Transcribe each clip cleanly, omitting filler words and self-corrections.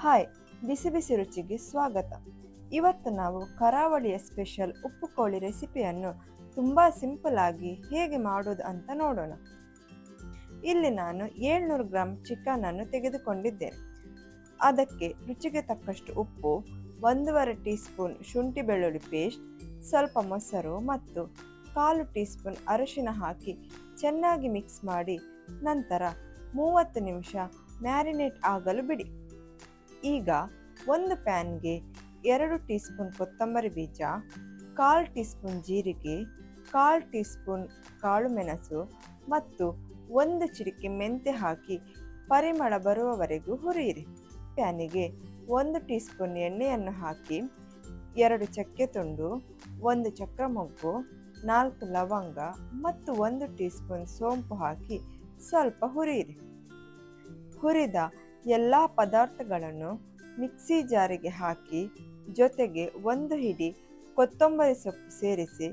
Hi, ಬಿಸಿ ಬಿಸಿ ರುಚಿಗೆ ಸ್ವಾಗತ. ಇವತ್ತು ನಾವು ಕರಾವಳಿಯ ಸ್ಪೆಷಲ್ ಉಪ್ಪು ಕೋಳಿ ರೆಸಿಪಿಯನ್ನು ತುಂಬ ಸಿಂಪಲ್ ಆಗಿ ಹೇಗೆ ಮಾಡೋದು ಅಂತ ನೋಡೋಣ. ಇಲ್ಲಿ ನಾನು 700 ಗ್ರಾಂ ಚಿಕನ್ ಅನ್ನು ತೆಗೆದುಕೊಂಡಿದ್ದೇನೆ. ಅದಕ್ಕೆ ರುಚಿಗೆ ತಕ್ಕಷ್ಟು ಉಪ್ಪು, 1.5 ಟೀ ಸ್ಪೂನ್ ಶುಂಠಿ ಬೆಳ್ಳುಳ್ಳಿ ಪೇಸ್ಟ್, ಸ್ವಲ್ಪ ಮೊಸರು ಮತ್ತು 1/4 ಟೀ ಸ್ಪೂನ್ ಅರಿಶಿನ ಹಾಕಿ ಚೆನ್ನಾಗಿ ಮಿಕ್ಸ್ ಮಾಡಿ ನಂತರ 30 ನಿಮಿಷ ಮ್ಯಾರಿನೇಟ್ ಆಗಲು ಬಿಡಿ. ಈಗ ಒಂದು ಪ್ಯಾನ್ಗೆ 2 ಟೀ ಸ್ಪೂನ್ ಕೊತ್ತಂಬರಿ ಬೀಜ, 1/4 ಟೀ ಸ್ಪೂನ್ ಜೀರಿಗೆ, 1/4 ಟೀ ಸ್ಪೂನ್ ಕಾಳು ಮೆಣಸು ಮತ್ತು 1 ಚಿಟಿಕೆ ಮೆಂತೆ ಹಾಕಿ ಪರಿಮಳ ಬರುವವರೆಗೂ ಹುರಿಯಿರಿ. ಪ್ಯಾನಿಗೆ 1 ಟೀ ಸ್ಪೂನ್ ಎಣ್ಣೆಯನ್ನು ಹಾಕಿ 2 ಚಕ್ಕೆ ತುಂಡು, 1 ಚಕ್ರ ಮೊಗ್ಗು, 4 ಲವಂಗ ಮತ್ತು 1 ಟೀ ಸ್ಪೂನ್ ಸೋಂಪು ಹಾಕಿ ಸ್ವಲ್ಪ ಹುರಿಯಿರಿ. ಹುರಿದ ಎಲ್ಲ ಪದಾರ್ಥಗಳನ್ನು ಮಿಕ್ಸಿ ಜಾರಿಗೆ ಹಾಕಿ ಜೊತೆಗೆ 1 ಹಿಡಿ ಕೊತ್ತಂಬರಿ ಸೊಪ್ಪು ಸೇರಿಸಿ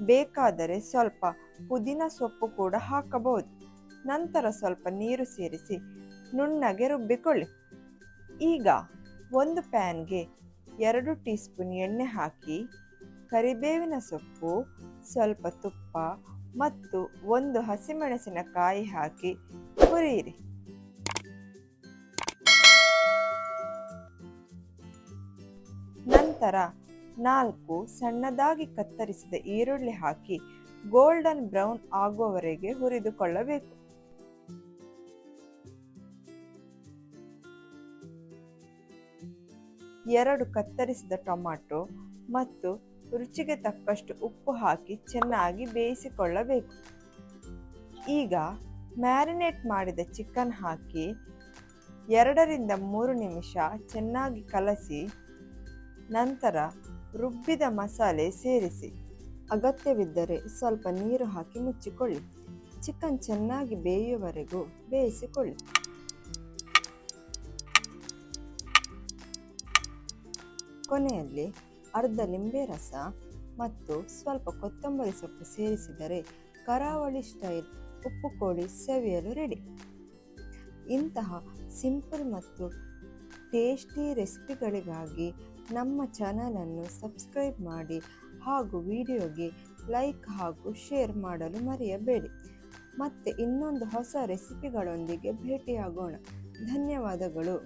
ಬೇಕಾದರೆ ಸ್ವಲ್ಪ ಪುದೀನ ಸೊಪ್ಪು ಕೂಡ ಹಾಕಬಹುದು. ನಂತರ ಸ್ವಲ್ಪ ನೀರು ಸೇರಿಸಿ ನುಣ್ಣಗೆ ರುಬ್ಬಿಕೊಳ್ಳಿ. ಈಗ ಒಂದು ಪ್ಯಾನ್ಗೆ 2 ಟೀ ಸ್ಪೂನ್ ಎಣ್ಣೆ ಹಾಕಿ ಕರಿಬೇವಿನ ಸೊಪ್ಪು, ಸ್ವಲ್ಪ ತುಪ್ಪ ಮತ್ತು 1 ಹಸಿಮೆಣಸಿನಕಾಯಿ ಹಾಕಿ ಹುರಿಯಿರಿ. ನಂತರ 4 ಸಣ್ಣದಾಗಿ ಕತ್ತರಿಸಿದ ಈರುಳ್ಳಿ ಹಾಕಿ ಗೋಲ್ಡನ್ ಬ್ರೌನ್ ಆಗುವವರೆಗೆ ಹುರಿದುಕೊಳ್ಳಬೇಕು. ಎರಡು ಕತ್ತರಿಸಿದ ಟೊಮ್ಯಾಟೊ ಮತ್ತು ರುಚಿಗೆ ತಕ್ಕಷ್ಟು ಉಪ್ಪು ಹಾಕಿ ಚೆನ್ನಾಗಿ ಬೇಯಿಸಿಕೊಳ್ಳಬೇಕು. ಈಗ ಮ್ಯಾರಿನೇಟ್ ಮಾಡಿದ ಚಿಕನ್ ಹಾಕಿ 2 ರಿಂದ 3 ನಿಮಿಷ ಚೆನ್ನಾಗಿ ಕಲಸಿ ನಂತರ ರುಬ್ಬಿದ ಮಸಾಲೆ ಸೇರಿಸಿ ಅಗತ್ಯವಿದ್ದರೆ ಸ್ವಲ್ಪ ನೀರು ಹಾಕಿ ಮುಚ್ಚಿಕೊಳ್ಳಿ. ಚಿಕನ್ ಚೆನ್ನಾಗಿ ಬೇಯುವವರೆಗೂ ಬೇಯಿಸಿಕೊಳ್ಳಿ. ಕೊನೆಯಲ್ಲಿ ಅರ್ಧ ಲಿಂಬೆ ರಸ ಮತ್ತು ಸ್ವಲ್ಪ ಕೊತ್ತಂಬರಿ ಸೊಪ್ಪು ಸೇರಿಸಿದರೆ ಕರಾವಳಿ ಸ್ಟೈಲ್ ಉಪ್ಪು ಕೋಳಿ ಸವಿಯಲು ರೆಡಿ. ಇಂತಹ ಸಿಂಪಲ್ ಮತ್ತು ಟೇಸ್ಟಿ ರೆಸಿಪಿಗಳಿಗಾಗಿ ನಮ್ಮ ಚಾನಲನ್ನು ಸಬ್ಸ್ಕ್ರೈಬ್ ಮಾಡಿ ಹಾಗೂ ವಿಡಿಯೋಗೆ ಲೈಕ್ ಹಾಗೂ ಶೇರ್ ಮಾಡಲು ಮರೆಯಬೇಡಿ. ಮತ್ತೆ ಇನ್ನೊಂದು ಹೊಸ ರೆಸಿಪಿಗಳೊಂದಿಗೆ ಭೇಟಿಯಾಗೋಣ. ಧನ್ಯವಾದಗಳು.